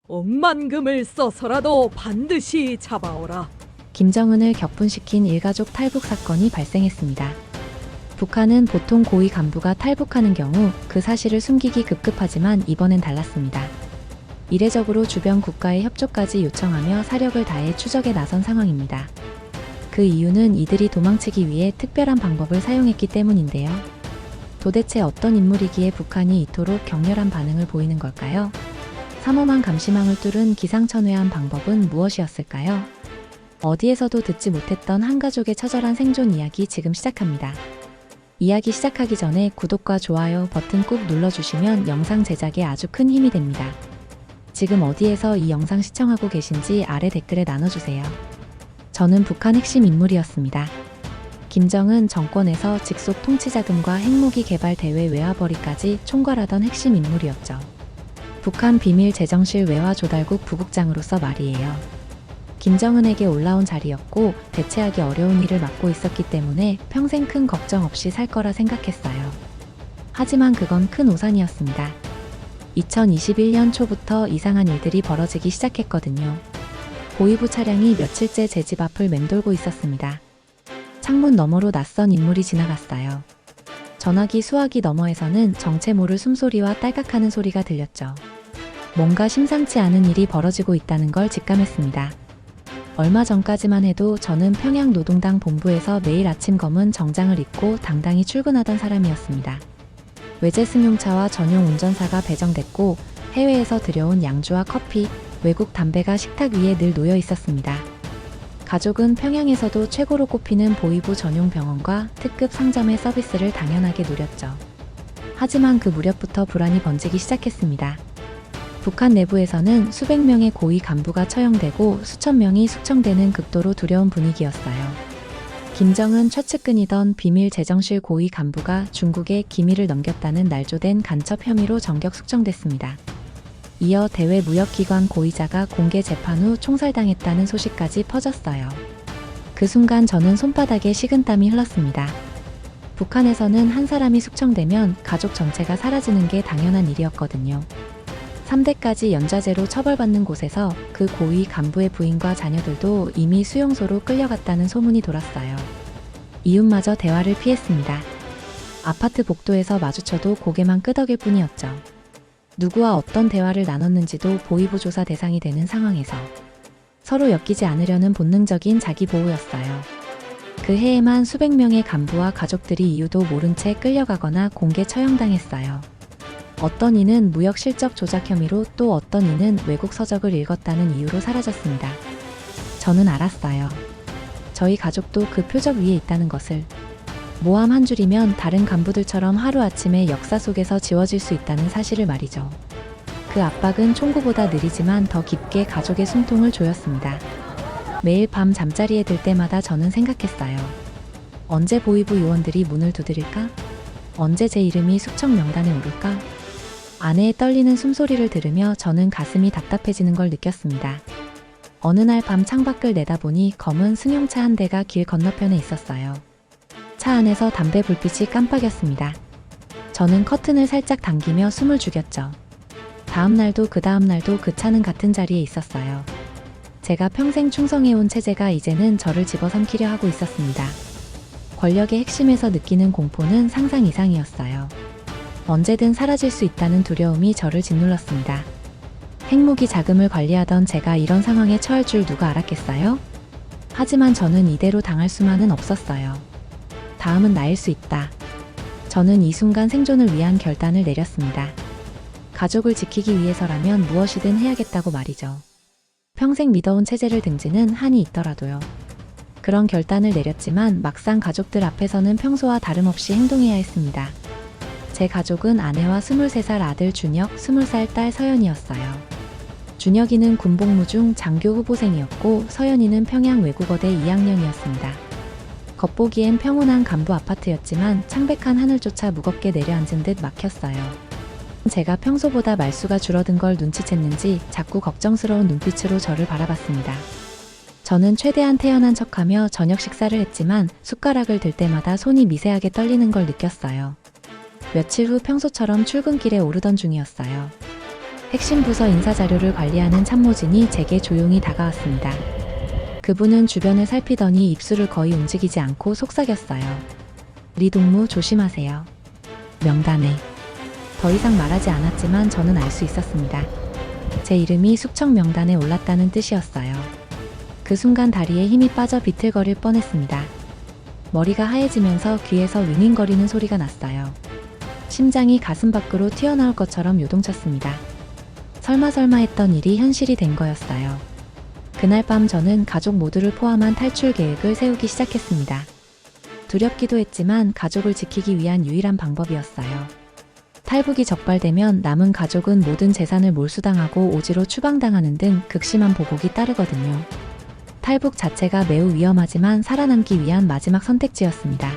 억만금을 써서라도 반드시 잡아오라. 김정은을 격분시킨 일가족 탈북 사건이 발생했습니다. 북한은 보통 고위 간부가 탈북하는 경우 그 사실을 숨기기 급급하지만 이번엔 달랐습니다. 이례적으로 주변 국가의 협조까지 요청하며 사력을 다해 추적에 나선 상황입니다. 그 이유는 이들이 도망치기 위해 특별한 방법을 사용했기 때문인데요. 도대체 어떤 인물이기에 북한이 이토록 격렬한 반응을 보이는 걸까요? 삼엄한 감시망을 뚫은 기상천외한 방법은 무엇이었을까요? 어디에서도 듣지 못했던 한 가족의 처절한 생존 이야기 지금 시작합니다. 이야기 시작하기 전에 구독과 좋아요 버튼 꾹 눌러주시면 영상 제작에 아주 큰 힘이 됩니다. 지금 어디에서 이 영상 시청하고 계신지 아래 댓글에 나눠주세요. 저는 북한 핵심 인물이었습니다. 김정은 정권에서 직속 통치자금과 핵무기 개발 대회 외화벌이까지 총괄하던 핵심 인물이었죠. 북한 비밀재정실 외화조달국 부국장으로서 말이에요. 김정은에게 올라온 자리였고 대체하기 어려운 일을 맡고 있었기 때문에 평생 큰 걱정 없이 살 거라 생각했어요. 하지만 그건 큰 오산이었습니다. 2021년 초부터 이상한 일들이 벌어지기 시작했거든요. 고위부 차량이 며칠째 제 집 앞을 맴돌고 있었습니다. 창문 너머로 낯선 인물이 지나갔어요. 전화기 수화기 너머에서는 정체 모를 숨소리와 딸깍하는 소리가 들렸죠. 뭔가 심상치 않은 일이 벌어지고 있다는 걸 직감했습니다. 얼마 전까지만 해도 저는 평양 노동당 본부에서 매일 아침 검은 정장을 입고 당당히 출근하던 사람이었습니다. 외제 승용차와 전용 운전사가 배정됐고 해외에서 들여온 양주와 커피, 외국 담배가 식탁 위에 늘 놓여 있었습니다. 가족은 평양에서도 최고로 꼽히는 보이부 전용 병원과 특급 상점의 서비스를 당연하게 누렸죠. 하지만 그 무렵부터 불안이 번지기 시작했습니다. 북한 내부에서는 수백 명의 고위 간부가 처형되고 수천 명이 숙청되는 극도로 두려운 분위기였어요. 김정은 최측근이던 비밀재정실 고위 간부가 중국에 기밀을 넘겼다는 날조된 간첩 혐의로 정격 숙청됐습니다. 이어 대외 무역기관 고위자가 공개 재판 후 총살당했다는 소식까지 퍼졌어요. 그 순간 저는 손바닥에 식은땀이 흘렀습니다. 북한에서는 한 사람이 숙청되면 가족 전체가 사라지는 게 당연한 일이었거든요. 3대까지 연좌제로 처벌받는 곳에서 그 고위 간부의 부인과 자녀들도 이미 수용소로 끌려갔다는 소문이 돌았어요. 이웃마저 대화를 피했습니다. 아파트 복도에서 마주쳐도 고개만 끄덕일 뿐이었죠. 누구와 어떤 대화를 나눴는지도 보이부 조사 대상이 되는 상황에서 서로 엮이지 않으려는 본능적인 자기 보호였어요. 그 해에만 수백 명의 간부와 가족들이 이유도 모른 채 끌려가거나 공개 처형당했어요. 어떤 이는 무역 실적 조작 혐의로 또 어떤 이는 외국 서적을 읽었다는 이유로 사라졌습니다. 저는 알았어요. 저희 가족도 그 표적 위에 있다는 것을. 모함 한 줄이면 다른 간부들처럼 하루아침에 역사 속에서 지워질 수 있다는 사실을 말이죠. 그 압박은 총구보다 느리지만 더 깊게 가족의 숨통을 조였습니다. 매일 밤 잠자리에 들 때마다 저는 생각했어요. 언제 보이부 요원들이 문을 두드릴까? 언제 제 이름이 숙청 명단에 오를까? 아내의 떨리는 숨소리를 들으며 저는 가슴이 답답해지는 걸 느꼈습니다. 어느 날 밤 창밖을 내다보니 검은 승용차 한 대가 길 건너편에 있었어요. 차 안에서 담배 불빛이 깜빡였습니다. 저는 커튼을 살짝 당기며 숨을 죽였죠. 다음 날도 그 다음 날도 그 차는 같은 자리에 있었어요. 제가 평생 충성해온 체제가 이제는 저를 집어삼키려 하고 있었습니다. 권력의 핵심에서 느끼는 공포는 상상 이상이었어요. 언제든 사라질 수 있다는 두려움이 저를 짓눌렀습니다. 핵무기 자금을 관리하던 제가 이런 상황에 처할 줄 누가 알았겠어요? 하지만 저는 이대로 당할 수만은 없었어요. 다음은 나일 수 있다. 저는 이 순간 생존을 위한 결단을 내렸습니다. 가족을 지키기 위해서라면 무엇이든 해야겠다고 말이죠. 평생 믿어온 체제를 등지는 한이 있더라도요. 그런 결단을 내렸지만 막상 가족들 앞에서는 평소와 다름없이 행동해야 했습니다. 제 가족은 아내와 23살 아들 준혁, 20살 딸 서연이었어요. 준혁이는 군복무 중 장교 후보생이었고 서연이는 평양 외국어대 2학년이었습니다. 겉보기엔 평온한 간부 아파트였지만 창백한 하늘조차 무겁게 내려앉은 듯 막혔어요. 제가 평소보다 말수가 줄어든 걸 눈치챘는지 자꾸 걱정스러운 눈빛으로 저를 바라봤습니다. 저는 최대한 태연한 척하며 저녁 식사를 했지만 숟가락을 들 때마다 손이 미세하게 떨리는 걸 느꼈어요. 며칠 후 평소처럼 출근길에 오르던 중이었어요. 핵심 부서 인사 자료를 관리하는 참모진이 제게 조용히 다가왔습니다. 그분은 주변을 살피더니 입술을 거의 움직이지 않고 속삭였어요. 리 동무 조심하세요. 명단에. 더 이상 말하지 않았지만 저는 알 수 있었습니다. 제 이름이 숙청 명단에 올랐다는 뜻이었어요. 그 순간 다리에 힘이 빠져 비틀거릴 뻔했습니다. 머리가 하얘지면서 귀에서 윙윙거리는 소리가 났어요. 심장이 가슴 밖으로 튀어나올 것처럼 요동쳤습니다. 설마 했던 일이 현실이 된 거였어요. 그날 밤 저는 가족 모두를 포함한 탈출 계획을 세우기 시작했습니다. 두렵기도 했지만 가족을 지키기 위한 유일한 방법이었어요. 탈북이 적발되면 남은 가족은 모든 재산을 몰수당하고 오지로 추방당하는 등 극심한 보복이 따르거든요. 탈북 자체가 매우 위험하지만 살아남기 위한 마지막 선택지였습니다.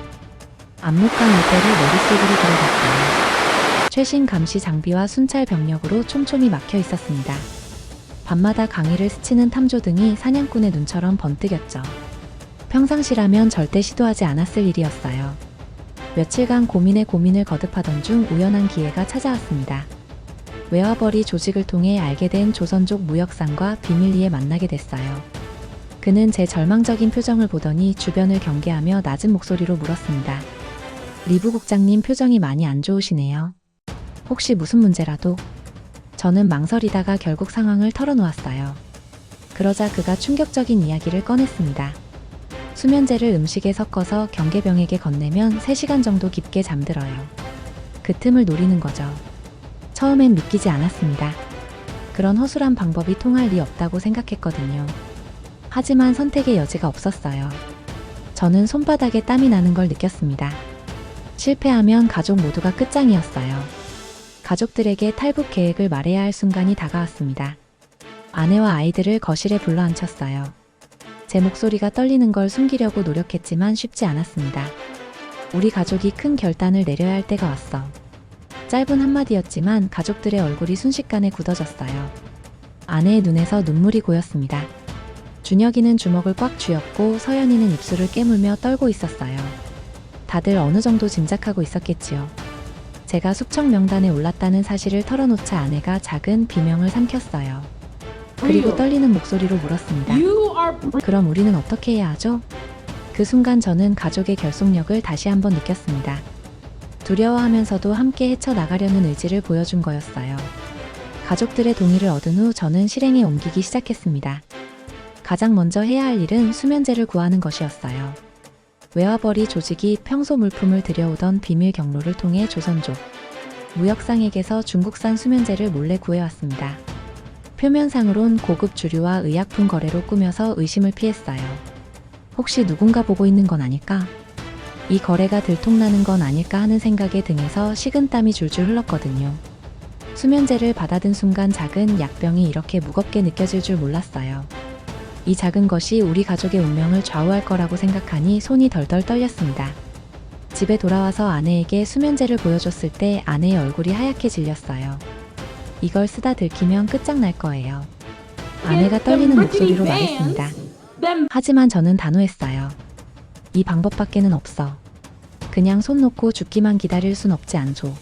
압록강 일대를 머릿속으로 들어갔어요. 최신 감시 장비와 순찰 병력으로 촘촘히 막혀 있었습니다. 밤마다 강의를 스치는 탐조등이 사냥꾼의 눈처럼 번뜩였죠. 평상시라면 절대 시도하지 않았을 일이었어요. 며칠간 고민을 거듭하던 중 우연한 기회가 찾아왔습니다. 외화벌이 조직을 통해 알게 된 조선족 무역상과 비밀리에 만나게 됐어요. 그는 제 절망적인 표정을 보더니 주변을 경계하며 낮은 목소리로 물었습니다. 리부 국장님 표정이 많이 안 좋으시네요. 혹시 무슨 문제라도? 저는 망설이다가 결국 상황을 털어놓았어요. 그러자 그가 충격적인 이야기를 꺼냈습니다. 수면제를 음식에 섞어서 경계병에게 건네면 3시간 정도 깊게 잠들어요. 그 틈을 노리는 거죠. 처음엔 믿기지 않았습니다. 그런 허술한 방법이 통할 리 없다고 생각했거든요. 하지만 선택의 여지가 없었어요. 저는 손바닥에 땀이 나는 걸 느꼈습니다. 실패하면 가족 모두가 끝장이었어요. 가족들에게 탈북 계획을 말해야 할 순간이 다가왔습니다. 아내와 아이들을 거실에 불러앉혔어요. 제 목소리가 떨리는 걸 숨기려고 노력했지만 쉽지 않았습니다. 우리 가족이 큰 결단을 내려야 할 때가 왔어. 짧은 한마디였지만 가족들의 얼굴이 순식간에 굳어졌어요. 아내의 눈에서 눈물이 고였습니다. 준혁이는 주먹을 꽉 쥐었고 서연이는 입술을 깨물며 떨고 있었어요. 다들 어느 정도 짐작하고 있었겠지요. 제가 숙청 명단에 올랐다는 사실을 털어놓자 아내가 작은 비명을 삼켰어요. 그리고 떨리는 목소리로 물었습니다. 그럼 우리는 어떻게 해야 하죠? 그 순간 저는 가족의 결속력을 다시 한번 느꼈습니다. 두려워하면서도 함께 헤쳐나가려는 의지를 보여준 거였어요. 가족들의 동의를 얻은 후 저는 실행에 옮기기 시작했습니다. 가장 먼저 해야 할 일은 수면제를 구하는 것이었어요. 외화벌이 조직이 평소 물품을 들여오던 비밀 경로를 통해 조선족 무역상에게서 중국산 수면제를 몰래 구해왔습니다. 표면상으론 고급 주류와 의약품 거래로 꾸며서 의심을 피했어요. 혹시 누군가 보고 있는 건 아닐까? 이 거래가 들통나는 건 아닐까 하는 생각에 등에서 식은땀이 줄줄 흘렀거든요. 수면제를 받아든 순간 작은 약병이 이렇게 무겁게 느껴질 줄 몰랐어요. 이 작은 것이 우리 가족의 운명을 좌우할 거라고 생각하니 손이 덜덜 떨렸습니다. 집에 돌아와서 아내에게 수면제를 보여줬을 때 아내의 얼굴이 하얗게 질렸어요. 이걸 쓰다 들키면 끝장날 거예요. 아내가 떨리는 목소리로 말했습니다. 하지만 저는 단호했어요. 이 방법밖에는 없어. 그냥 손 놓고 죽기만 기다릴 순 없지 않소.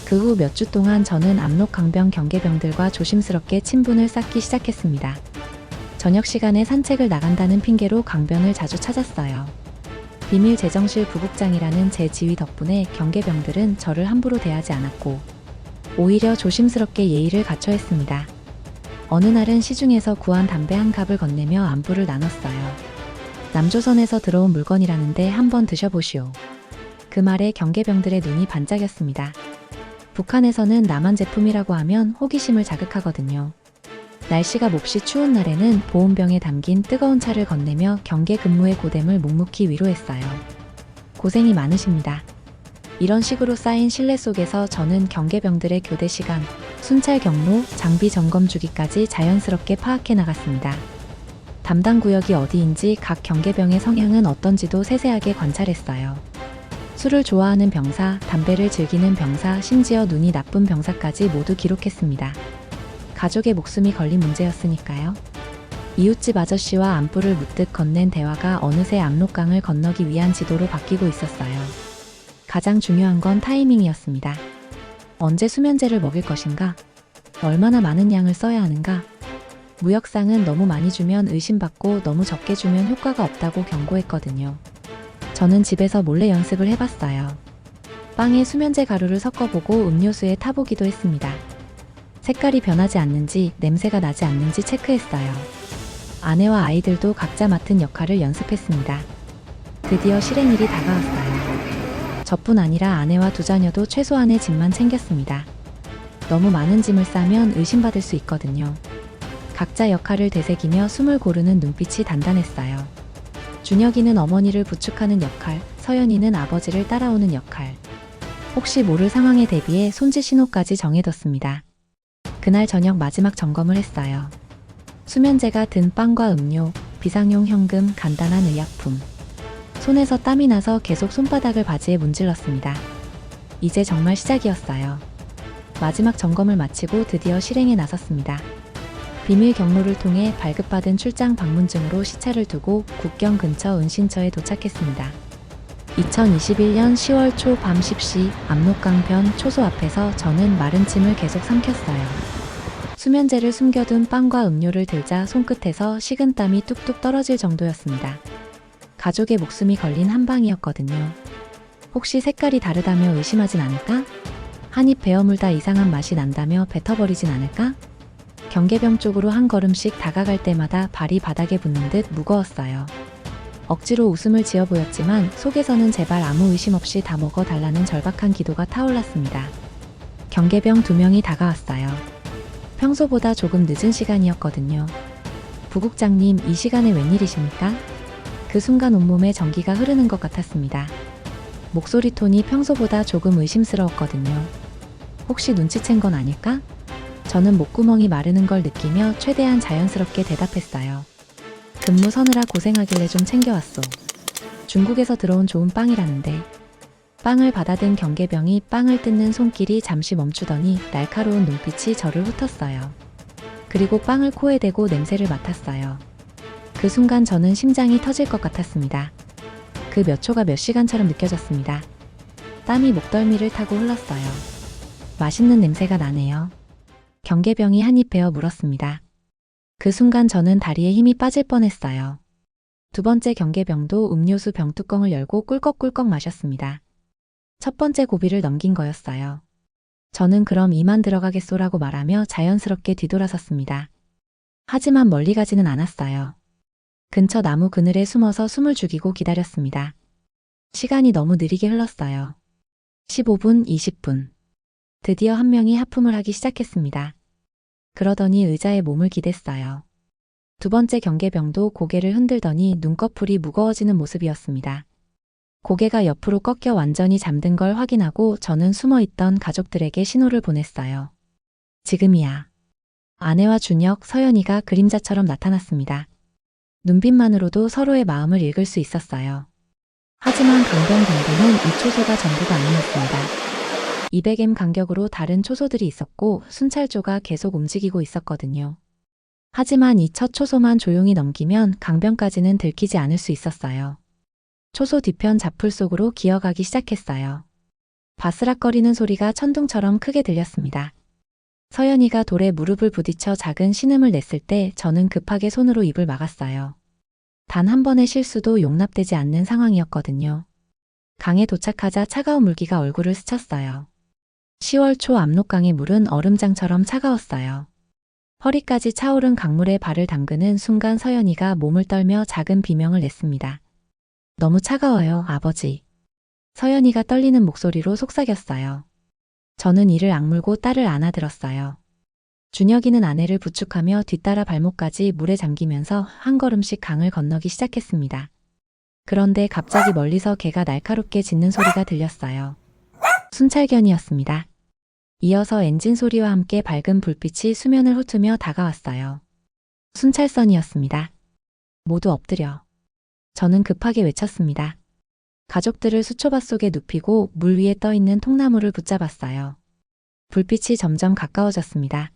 그 후 몇 주 동안 저는 압록강병 경계병들과 조심스럽게 친분을 쌓기 시작했습니다. 저녁 시간에 산책을 나간다는 핑계로 강변을 자주 찾았어요. 비밀 재정실 부국장이라는 제 지위 덕분에 경계병들은 저를 함부로 대하지 않았고 오히려 조심스럽게 예의를 갖춰 했습니다. 어느 날은 시중에서 구한 담배 한 갑을 건네며 안부를 나눴어요. 남조선에서 들어온 물건이라는데 한번 드셔보시오. 그 말에 경계병들의 눈이 반짝였습니다. 북한에서는 남한 제품이라고 하면 호기심을 자극하거든요. 날씨가 몹시 추운 날에는 보온병에 담긴 뜨거운 차를 건네며 경계 근무의 고됨을 묵묵히 위로했어요. 고생이 많으십니다. 이런 식으로 쌓인 신뢰 속에서 저는 경계병들의 교대 시간, 순찰 경로, 장비 점검 주기까지 자연스럽게 파악해 나갔습니다. 담당 구역이 어디인지 각 경계병의 성향은 어떤지도 세세하게 관찰했어요. 술을 좋아하는 병사, 담배를 즐기는 병사, 심지어 눈이 나쁜 병사까지 모두 기록했습니다. 가족의 목숨이 걸린 문제였으니까요. 이웃집 아저씨와 안부를 묻듯 건넨 대화가 어느새 압록강을 건너기 위한 지도로 바뀌고 있었어요. 가장 중요한 건 타이밍이었습니다. 언제 수면제를 먹일 것인가? 얼마나 많은 양을 써야 하는가? 무역상은 너무 많이 주면 의심받고 너무 적게 주면 효과가 없다고 경고했거든요. 저는 집에서 몰래 연습을 해봤어요. 빵에 수면제 가루를 섞어보고 음료수에 타보기도 했습니다. 색깔이 변하지 않는지, 냄새가 나지 않는지 체크했어요. 아내와 아이들도 각자 맡은 역할을 연습했습니다. 드디어 실행일이 다가왔어요. 저뿐 아니라 아내와 두 자녀도 최소한의 짐만 챙겼습니다. 너무 많은 짐을 싸면 의심받을 수 있거든요. 각자 역할을 되새기며 숨을 고르는 눈빛이 단단했어요. 준혁이는 어머니를 부축하는 역할, 서연이는 아버지를 따라오는 역할. 혹시 모를 상황에 대비해 손짓 신호까지 정해뒀습니다. 그날 저녁 마지막 점검을 했어요. 수면제가 든 빵과 음료, 비상용 현금, 간단한 의약품. 손에서 땀이 나서 계속 손바닥을 바지에 문질렀습니다. 이제 정말 시작이었어요. 마지막 점검을 마치고 드디어 실행에 나섰습니다. 비밀 경로를 통해 발급받은 출장 방문증으로 시차를 두고 국경 근처 은신처에 도착했습니다. 2021년 10월 초 밤 10시 압록강변 초소 앞에서 저는 마른 침을 계속 삼켰어요. 수면제를 숨겨둔 빵과 음료를 들자 손끝에서 식은땀이 뚝뚝 떨어질 정도였습니다. 가족의 목숨이 걸린 한 방이었거든요. 혹시 색깔이 다르다며 의심하진 않을까? 한 입 베어 물다 이상한 맛이 난다며 뱉어버리진 않을까? 경계병 쪽으로 한 걸음씩 다가갈 때마다 발이 바닥에 붙는 듯 무거웠어요. 억지로 웃음을 지어 보였지만 속에서는 제발 아무 의심 없이 다 먹어달라는 절박한 기도가 타올랐습니다. 경계병 2명이 다가왔어요. 평소보다 조금 늦은 시간이었거든요. 부국장님, 이 시간에 웬일이십니까? 그 순간 온몸에 전기가 흐르는 것 같았습니다. 목소리 톤이 평소보다 조금 의심스러웠거든요. 혹시 눈치챈 건 아닐까? 저는 목구멍이 마르는 걸 느끼며 최대한 자연스럽게 대답했어요. 근무 서느라 고생하길래 좀 챙겨왔소. 중국에서 들어온 좋은 빵이라는데. 빵을 받아든 경계병이 빵을 뜯는 손길이 잠시 멈추더니 날카로운 눈빛이 저를 훑었어요. 그리고 빵을 코에 대고 냄새를 맡았어요. 그 순간 저는 심장이 터질 것 같았습니다. 그 몇 초가 몇 시간처럼 느껴졌습니다. 땀이 목덜미를 타고 흘렀어요. 맛있는 냄새가 나네요. 경계병이 한 입 베어 물었습니다. 그 순간 저는 다리에 힘이 빠질 뻔했어요. 두 번째 경계병도 음료수 병뚜껑을 열고 꿀꺽꿀꺽 마셨습니다. 첫 번째 고비를 넘긴 거였어요. 저는 그럼 이만 들어가겠소라고 말하며 자연스럽게 뒤돌아섰습니다. 하지만 멀리 가지는 않았어요. 근처 나무 그늘에 숨어서 숨을 죽이고 기다렸습니다. 시간이 너무 느리게 흘렀어요. 15분, 20분. 드디어 한 명이 하품을 하기 시작했습니다. 그러더니 의자에 몸을 기댔어요. 두 번째 경계병도 고개를 흔들더니 눈꺼풀이 무거워지는 모습이었습니다. 고개가 옆으로 꺾여 완전히 잠든 걸 확인하고 저는 숨어있던 가족들에게 신호를 보냈어요. 지금이야. 아내와 준혁, 서연이가 그림자처럼 나타났습니다. 눈빛만으로도 서로의 마음을 읽을 수 있었어요. 하지만 강변 경계는 이 초소가 전부가 아니었습니다. 200m 간격으로 다른 초소들이 있었고 순찰조가 계속 움직이고 있었거든요. 하지만 이 첫 초소만 조용히 넘기면 강변까지는 들키지 않을 수 있었어요. 초소 뒤편 잡풀 속으로 기어가기 시작했어요. 바스락거리는 소리가 천둥처럼 크게 들렸습니다. 서연이가 돌에 무릎을 부딪혀 작은 신음을 냈을 때 저는 급하게 손으로 입을 막았어요. 단 한 번의 실수도 용납되지 않는 상황이었거든요. 강에 도착하자 차가운 물기가 얼굴을 스쳤어요. 10월 초 압록강의 물은 얼음장처럼 차가웠어요. 허리까지 차오른 강물에 발을 담그는 순간 서연이가 몸을 떨며 작은 비명을 냈습니다. 너무 차가워요, 아버지. 서연이가 떨리는 목소리로 속삭였어요. 저는 이를 악물고 딸을 안아들었어요. 준혁이는 아내를 부축하며 뒤따라 발목까지 물에 잠기면서 한 걸음씩 강을 건너기 시작했습니다. 그런데 갑자기 멀리서 개가 날카롭게 짖는 소리가 들렸어요. 순찰견이었습니다. 이어서 엔진 소리와 함께 밝은 불빛이 수면을 훑으며 다가왔어요. 순찰선이었습니다. 모두 엎드려. 저는 급하게 외쳤습니다. 가족들을 수초밭 속에 눕히고 물 위에 떠있는 통나무를 붙잡았어요. 불빛이 점점 가까워졌습니다.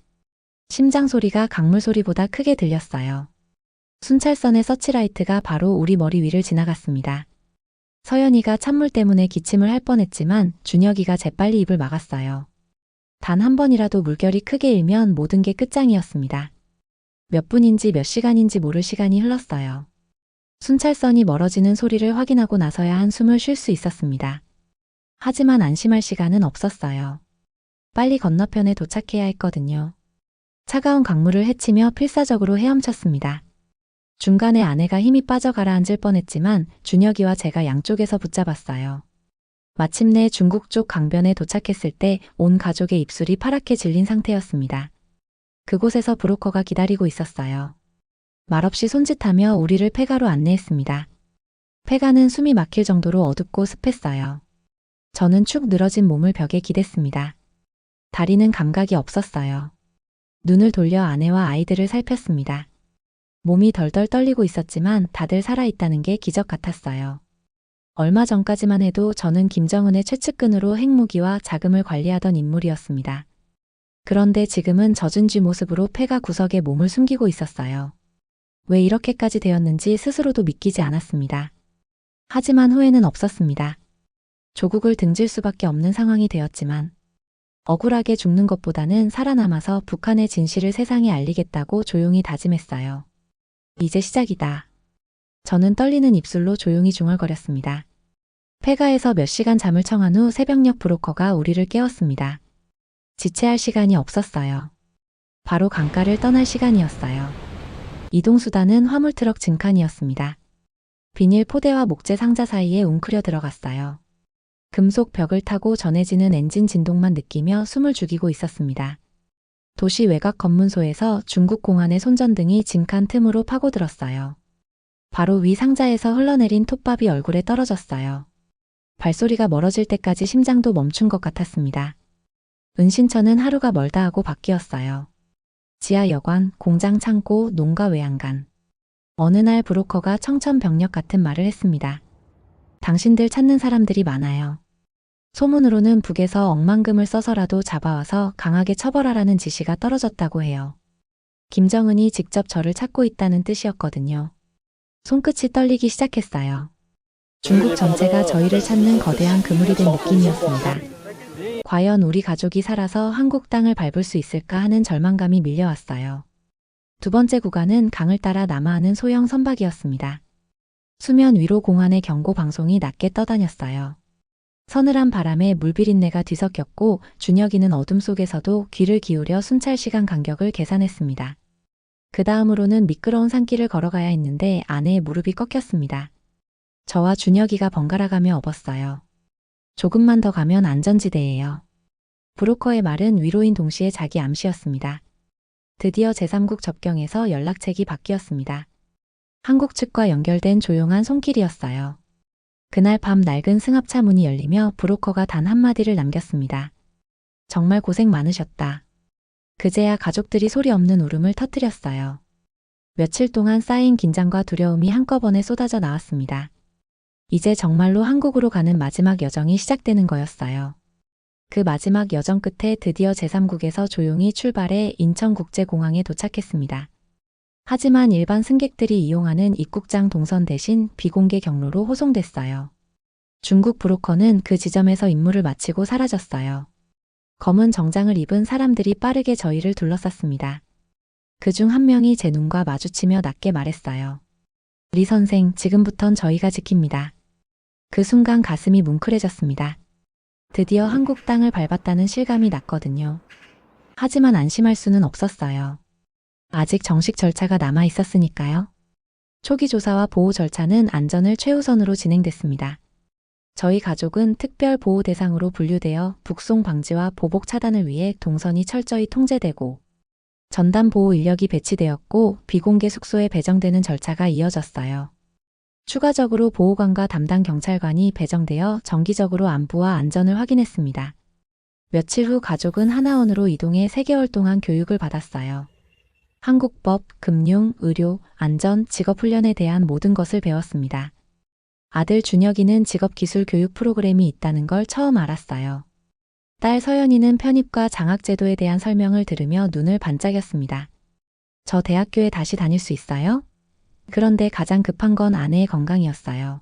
심장 소리가 강물 소리보다 크게 들렸어요. 순찰선의 서치라이트가 바로 우리 머리 위를 지나갔습니다. 서연이가 찬물 때문에 기침을 할 뻔했지만 준혁이가 재빨리 입을 막았어요. 단 한 번이라도 물결이 크게 일면 모든 게 끝장이었습니다. 몇 분인지 몇 시간인지 모를 시간이 흘렀어요. 순찰선이 멀어지는 소리를 확인하고 나서야 한숨을 쉴 수 있었습니다. 하지만 안심할 시간은 없었어요. 빨리 건너편에 도착해야 했거든요. 차가운 강물을 헤치며 필사적으로 헤엄쳤습니다. 중간에 아내가 힘이 빠져 가라앉을 뻔했지만 준혁이와 제가 양쪽에서 붙잡았어요. 마침내 중국 쪽 강변에 도착했을 때 온 가족의 입술이 파랗게 질린 상태였습니다. 그곳에서 브로커가 기다리고 있었어요. 말없이 손짓하며 우리를 폐가로 안내했습니다. 폐가는 숨이 막힐 정도로 어둡고 습했어요. 저는 축 늘어진 몸을 벽에 기댔습니다. 다리는 감각이 없었어요. 눈을 돌려 아내와 아이들을 살폈습니다. 몸이 덜덜 떨리고 있었지만 다들 살아있다는 게 기적 같았어요. 얼마 전까지만 해도 저는 김정은의 최측근으로 핵무기와 자금을 관리하던 인물이었습니다. 그런데 지금은 젖은 쥐 모습으로 폐가 구석에 몸을 숨기고 있었어요. 왜 이렇게까지 되었는지 스스로도 믿기지 않았습니다. 하지만 후회는 없었습니다. 조국을 등질 수밖에 없는 상황이 되었지만 억울하게 죽는 것보다는 살아남아서 북한의 진실을 세상에 알리겠다고 조용히 다짐했어요. 이제 시작이다. 저는 떨리는 입술로 조용히 중얼거렸습니다. 폐가에서 몇 시간 잠을 청한 후 새벽녘 브로커가 우리를 깨웠습니다. 지체할 시간이 없었어요. 바로 강가를 떠날 시간이었어요. 이동수단은 화물트럭 증칸이었습니다. 비닐 포대와 목재 상자 사이에 웅크려 들어갔어요. 금속 벽을 타고 전해지는 엔진 진동만 느끼며 숨을 죽이고 있었습니다. 도시 외곽 검문소에서 중국 공안의 손전등이 진칸 틈으로 파고들었어요. 바로 위 상자에서 흘러내린 톱밥이 얼굴에 떨어졌어요. 발소리가 멀어질 때까지 심장도 멈춘 것 같았습니다. 은신처는 하루가 멀다 하고 바뀌었어요. 지하 여관, 공장 창고, 농가 외양간. 어느 날 브로커가 청천벽력 같은 말을 했습니다. 당신들 찾는 사람들이 많아요. 소문으로는 북에서 억만금을 써서라도 잡아와서 강하게 처벌하라는 지시가 떨어졌다고 해요. 김정은이 직접 저를 찾고 있다는 뜻이었거든요. 손끝이 떨리기 시작했어요. 중국 전체가 저희를 찾는 거대한 그물이 된 느낌이었습니다. 과연 우리 가족이 살아서 한국 땅을 밟을 수 있을까 하는 절망감이 밀려왔어요. 두 번째 구간은 강을 따라 남하하는 소형 선박이었습니다. 수면 위로 공안의 경고 방송이 낮게 떠다녔어요. 서늘한 바람에 물비린내가 뒤섞였고 준혁이는 어둠 속에서도 귀를 기울여 순찰 시간 간격을 계산했습니다. 그 다음으로는 미끄러운 산길을 걸어가야 했는데 아내의 무릎이 꺾였습니다. 저와 준혁이가 번갈아가며 업었어요. 조금만 더 가면 안전지대예요. 브로커의 말은 위로인 동시에 자기 암시였습니다. 드디어 제3국 접경에서 연락책이 바뀌었습니다. 한국 측과 연결된 조용한 손길이었어요. 그날 밤 낡은 승합차 문이 열리며 브로커가 단 한마디를 남겼습니다. 정말 고생 많으셨다. 그제야 가족들이 소리 없는 울음을 터뜨렸어요. 며칠 동안 쌓인 긴장과 두려움이 한꺼번에 쏟아져 나왔습니다. 이제 정말로 한국으로 가는 마지막 여정이 시작되는 거였어요. 그 마지막 여정 끝에 드디어 제3국에서 조용히 출발해 인천국제공항에 도착했습니다. 하지만 일반 승객들이 이용하는 입국장 동선 대신 비공개 경로로 호송됐어요. 중국 브로커는 그 지점에서 임무를 마치고 사라졌어요. 검은 정장을 입은 사람들이 빠르게 저희를 둘러쌌습니다. 그중 한 명이 제 눈과 마주치며 낮게 말했어요. 리 선생, 지금부턴 저희가 지킵니다. 그 순간 가슴이 뭉클해졌습니다. 드디어 한국 땅을 밟았다는 실감이 났거든요. 하지만 안심할 수는 없었어요. 아직 정식 절차가 남아 있었으니까요. 초기 조사와 보호 절차는 안전을 최우선으로 진행됐습니다. 저희 가족은 특별 보호 대상으로 분류되어 북송 방지와 보복 차단을 위해 동선이 철저히 통제되고 전담 보호 인력이 배치되었고 비공개 숙소에 배정되는 절차가 이어졌어요. 추가적으로 보호관과 담당 경찰관이 배정되어 정기적으로 안부와 안전을 확인했습니다. 며칠 후 가족은 하나원으로 이동해 3개월 동안 교육을 받았어요. 한국법, 금융, 의료, 안전, 직업훈련에 대한 모든 것을 배웠습니다. 아들 준혁이는 직업기술 교육 프로그램이 있다는 걸 처음 알았어요. 딸 서연이는 편입과 장학제도에 대한 설명을 들으며 눈을 반짝였습니다. 저 대학교에 다시 다닐 수 있어요? 그런데 가장 급한 건 아내의 건강이었어요.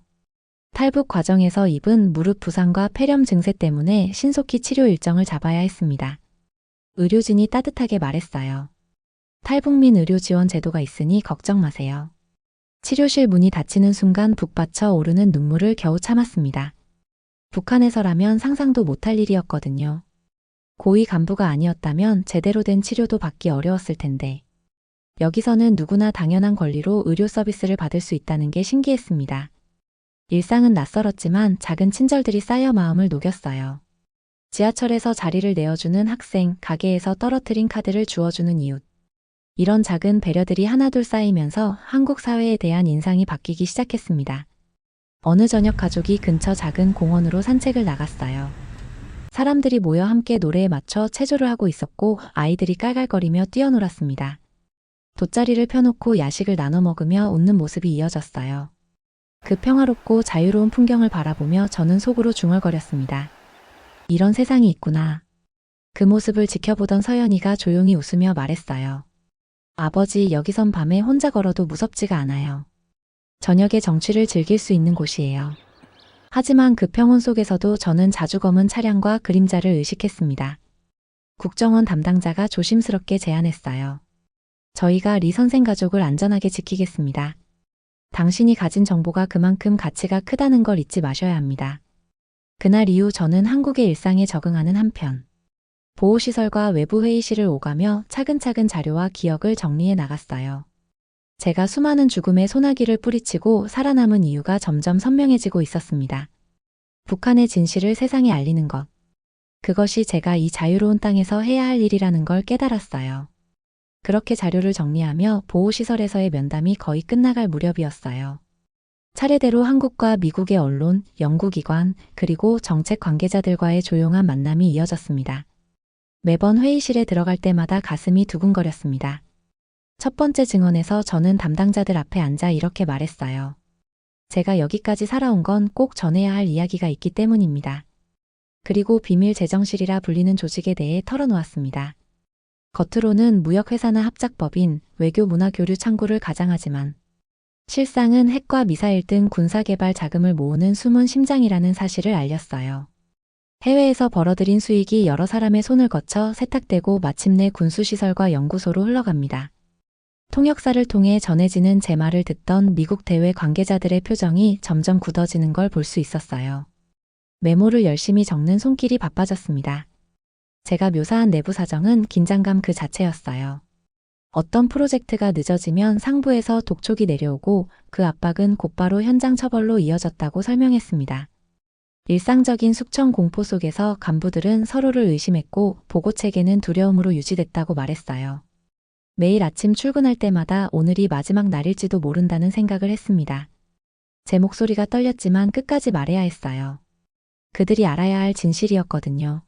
탈북 과정에서 입은 무릎 부상과 폐렴 증세 때문에 신속히 치료 일정을 잡아야 했습니다. 의료진이 따뜻하게 말했어요. 탈북민 의료 지원 제도가 있으니 걱정 마세요. 치료실 문이 닫히는 순간 북받쳐 오르는 눈물을 겨우 참았습니다. 북한에서라면 상상도 못할 일이었거든요. 고위 간부가 아니었다면 제대로 된 치료도 받기 어려웠을 텐데. 여기서는 누구나 당연한 권리로 의료 서비스를 받을 수 있다는 게 신기했습니다. 일상은 낯설었지만 작은 친절들이 쌓여 마음을 녹였어요. 지하철에서 자리를 내어주는 학생, 가게에서 떨어뜨린 카드를 주워주는 이웃. 이런 작은 배려들이 하나둘 쌓이면서 한국 사회에 대한 인상이 바뀌기 시작했습니다. 어느 저녁 가족이 근처 작은 공원으로 산책을 나갔어요. 사람들이 모여 함께 노래에 맞춰 체조를 하고 있었고 아이들이 깔깔거리며 뛰어놀았습니다. 돗자리를 펴놓고 야식을 나눠 먹으며 웃는 모습이 이어졌어요. 그 평화롭고 자유로운 풍경을 바라보며 저는 속으로 중얼거렸습니다. 이런 세상이 있구나. 그 모습을 지켜보던 서연이가 조용히 웃으며 말했어요. 아버지, 여기선 밤에 혼자 걸어도 무섭지가 않아요. 저녁에 정취를 즐길 수 있는 곳이에요. 하지만 그 평온 속에서도 저는 자주 검은 차량과 그림자를 의식했습니다. 국정원 담당자가 조심스럽게 제안했어요. 저희가 리 선생 가족을 안전하게 지키겠습니다. 당신이 가진 정보가 그만큼 가치가 크다는 걸 잊지 마셔야 합니다. 그날 이후 저는 한국의 일상에 적응하는 한편, 보호시설과 외부 회의실을 오가며 차근차근 자료와 기억을 정리해 나갔어요. 제가 수많은 죽음의 소나기를 뿌리치고 살아남은 이유가 점점 선명해지고 있었습니다. 북한의 진실을 세상에 알리는 것. 그것이 제가 이 자유로운 땅에서 해야 할 일이라는 걸 깨달았어요. 그렇게 자료를 정리하며 보호시설에서의 면담이 거의 끝나갈 무렵이었어요. 차례대로 한국과 미국의 언론, 연구기관, 그리고 정책 관계자들과의 조용한 만남이 이어졌습니다. 매번 회의실에 들어갈 때마다 가슴이 두근거렸습니다. 첫 번째 증언에서 저는 담당자들 앞에 앉아 이렇게 말했어요. 제가 여기까지 살아온 건 꼭 전해야 할 이야기가 있기 때문입니다. 그리고 비밀 재정실이라 불리는 조직에 대해 털어놓았습니다. 겉으로는 무역회사나 합작법인, 외교문화교류 창구를 가장하지만 실상은 핵과 미사일 등 군사개발 자금을 모으는 숨은 심장이라는 사실을 알렸어요. 해외에서 벌어들인 수익이 여러 사람의 손을 거쳐 세탁되고 마침내 군수시설과 연구소로 흘러갑니다. 통역사를 통해 전해지는 제 말을 듣던 미국 대외 관계자들의 표정이 점점 굳어지는 걸 볼 수 있었어요. 메모를 열심히 적는 손길이 바빠졌습니다. 제가 묘사한 내부 사정은 긴장감 그 자체였어요. 어떤 프로젝트가 늦어지면 상부에서 독촉이 내려오고 그 압박은 곧바로 현장 처벌로 이어졌다고 설명했습니다. 일상적인 숙청 공포 속에서 간부들은 서로를 의심했고 보고체계는 두려움으로 유지됐다고 말했어요. 매일 아침 출근할 때마다 오늘이 마지막 날일지도 모른다는 생각을 했습니다. 제 목소리가 떨렸지만 끝까지 말해야 했어요. 그들이 알아야 할 진실이었거든요.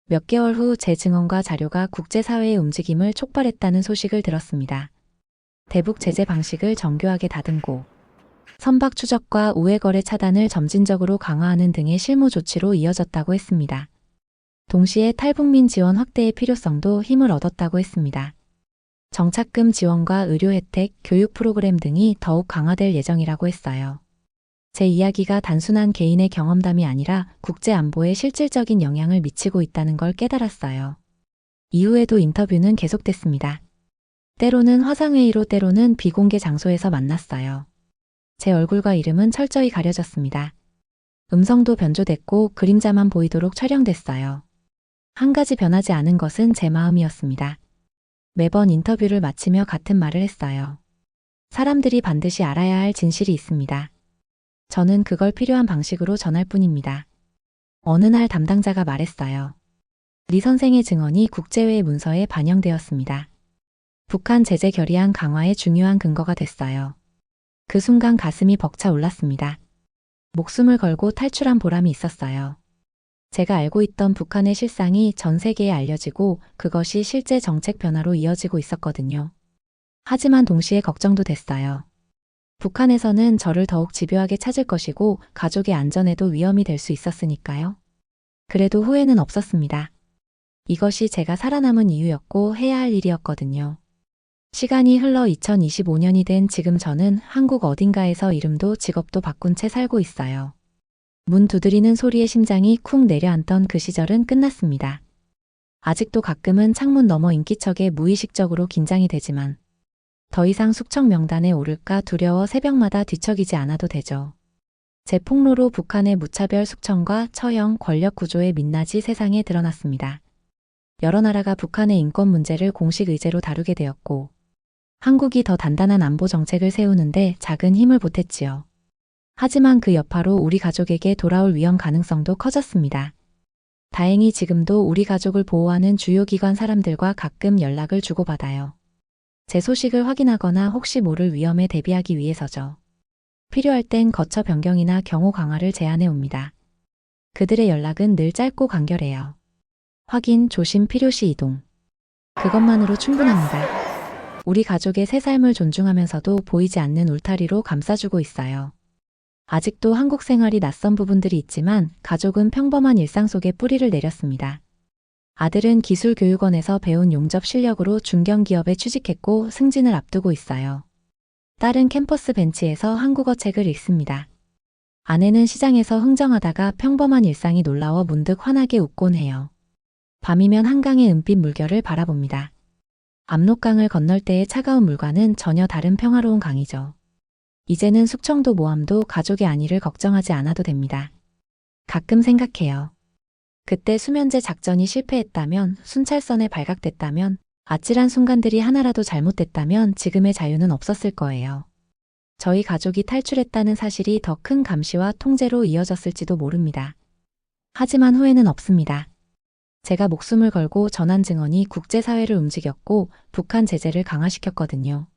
몇 개월 후 제 증언과 자료가 국제사회의 움직임을 촉발했다는 소식을 들었습니다. 대북 제재 방식을 정교하게 다듬고 선박 추적과 우회 거래 차단을 점진적으로 강화하는 등의 실무 조치로 이어졌다고 했습니다. 동시에 탈북민 지원 확대의 필요성도 힘을 얻었다고 했습니다. 정착금 지원과 의료 혜택, 교육 프로그램 등이 더욱 강화될 예정이라고 했어요. 제 이야기가 단순한 개인의 경험담이 아니라 국제 안보에 실질적인 영향을 미치고 있다는 걸 깨달았어요. 이후에도 인터뷰는 계속됐습니다. 때로는 화상회의로 때로는 비공개 장소에서 만났어요. 제 얼굴과 이름은 철저히 가려졌습니다. 음성도 변조됐고 그림자만 보이도록 촬영됐어요. 한 가지 변하지 않은 것은 제 마음이었습니다. 매번 인터뷰를 마치며 같은 말을 했어요. 사람들이 반드시 알아야 할 진실이 있습니다. 저는 그걸 필요한 방식으로 전할 뿐입니다. 어느 날 담당자가 말했어요. 리 선생의 증언이 국제회의 문서에 반영되었습니다. 북한 제재 결의안 강화의 중요한 근거가 됐어요. 그 순간 가슴이 벅차 올랐습니다. 목숨을 걸고 탈출한 보람이 있었어요. 제가 알고 있던 북한의 실상이 전 세계에 알려지고 그것이 실제 정책 변화로 이어지고 있었거든요. 하지만 동시에 걱정도 됐어요. 북한에서는 저를 더욱 집요하게 찾을 것이고 가족의 안전에도 위험이 될 수 있었으니까요. 그래도 후회는 없었습니다. 이것이 제가 살아남은 이유였고 해야 할 일이었거든요. 시간이 흘러 2025년이 된 지금 저는 한국 어딘가에서 이름도 직업도 바꾼 채 살고 있어요. 문 두드리는 소리에 심장이 쿵 내려앉던 그 시절은 끝났습니다. 아직도 가끔은 창문 너머 인기척에 무의식적으로 긴장이 되지만 더 이상 숙청 명단에 오를까 두려워 새벽마다 뒤척이지 않아도 되죠. 제 폭로로 북한의 무차별 숙청과 처형 권력 구조의 민낯이 세상에 드러났습니다. 여러 나라가 북한의 인권 문제를 공식 의제로 다루게 되었고 한국이 더 단단한 안보 정책을 세우는데 작은 힘을 보탰지요. 하지만 그 여파로 우리 가족에게 돌아올 위험 가능성도 커졌습니다. 다행히 지금도 우리 가족을 보호하는 주요 기관 사람들과 가끔 연락을 주고받아요. 제 소식을 확인하거나 혹시 모를 위험에 대비하기 위해서죠. 필요할 땐 거처 변경이나 경호 강화를 제안해 옵니다. 그들의 연락은 늘 짧고 간결해요. 확인, 조심, 필요시 이동. 그것만으로 충분합니다. 우리 가족의 새 삶을 존중하면서도 보이지 않는 울타리로 감싸주고 있어요. 아직도 한국 생활이 낯선 부분들이 있지만 가족은 평범한 일상 속에 뿌리를 내렸습니다. 아들은 기술교육원에서 배운 용접 실력으로 중견기업에 취직했고 승진을 앞두고 있어요. 딸은 캠퍼스 벤치에서 한국어 책을 읽습니다. 아내는 시장에서 흥정하다가 평범한 일상이 놀라워 문득 환하게 웃곤 해요. 밤이면 한강의 은빛 물결을 바라봅니다. 압록강을 건널 때의 차가운 물과는 전혀 다른 평화로운 강이죠. 이제는 숙청도 모함도 가족의 안위를 걱정하지 않아도 됩니다. 가끔 생각해요. 그때 수면제 작전이 실패했다면, 순찰선에 발각됐다면, 아찔한 순간들이 하나라도 잘못됐다면 지금의 자유는 없었을 거예요. 저희 가족이 탈출했다는 사실이 더 큰 감시와 통제로 이어졌을지도 모릅니다. 하지만 후회는 없습니다. 제가 목숨을 걸고 전환 증언이 국제사회를 움직였고 북한 제재를 강화시켰거든요.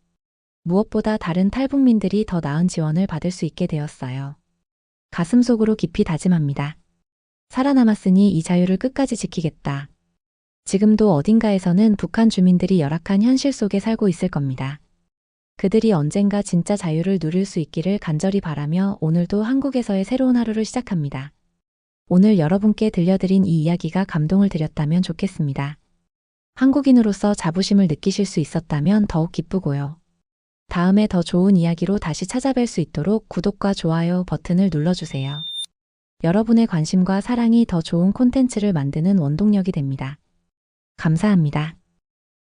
무엇보다 다른 탈북민들이 더 나은 지원을 받을 수 있게 되었어요. 가슴속으로 깊이 다짐합니다. 살아남았으니 이 자유를 끝까지 지키겠다. 지금도 어딘가에서는 북한 주민들이 열악한 현실 속에 살고 있을 겁니다. 그들이 언젠가 진짜 자유를 누릴 수 있기를 간절히 바라며 오늘도 한국에서의 새로운 하루를 시작합니다. 오늘 여러분께 들려드린 이 이야기가 감동을 드렸다면 좋겠습니다. 한국인으로서 자부심을 느끼실 수 있었다면 더욱 기쁘고요. 다음에 더 좋은 이야기로 다시 찾아뵐 수 있도록 구독과 좋아요 버튼을 눌러주세요. 여러분의 관심과 사랑이 더 좋은 콘텐츠를 만드는 원동력이 됩니다. 감사합니다.